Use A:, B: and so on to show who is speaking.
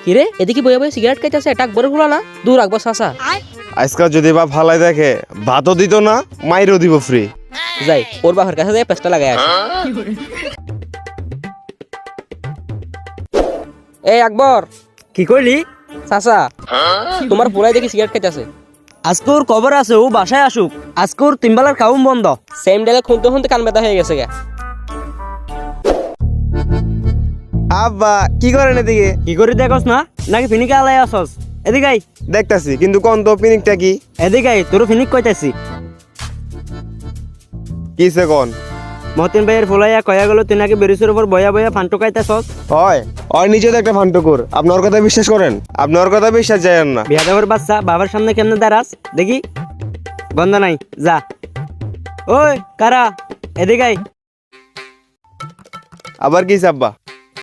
A: কিরে এদিকে বইয়া বইয়া সিগারেট খাইতেছে টাক বড় হলো না দূর রাখবো চাচা।
B: আজকাল যদি বা ফালাই দেখে ভাতও দিত না মাইরও দিব ফ্রি।
A: যাই ওর বাপের কাছে যাই পেস্টা লাগাই আসি। এই আকবর
C: কি কইলি?
A: চাচা তোমার পুরাই দেখি সিগারেট খাইতেছে।
C: আজকে ওর খবর আছে, ও বাসায় আসুক। আজকে ওর তিনবেলার খাওন বন্ধ।
A: সেম ডালে খুনতে খুনতে কান ব্যথা হয়ে গেছে গা।
B: আব্বা কি করেন এদিকে?
C: কি করি দেখস না নাকি ফিনিকে আলাই আসস? এদিকে আই,
B: দেখতাছি কিন্তু কোন তো পিনিকটা কি?
C: এদিকে আই, তোর ফিনিক কইতাছি।
B: কিসে কোন?
C: মতিন ভাইয়ের ফুলাইয়া কয়া গেল তুই নাকি বেরিসের উপর বয়া বয়া ফান্টু খাইতাছস।
B: হয় ওর নিজে তো একটা ফান্টুকুর, আপনি ওর কথা বিশ্বাস করেন? আপনি ওর কথা বিশ্বাস যায় না।
C: বিয়াদেবর বাচ্চা বাবার সামনে কেমনে দাঁড়াস দেখি? গন্ধ নাই, যা। ওই কারা, এদিকে আই।
B: আবার কি আব্বা?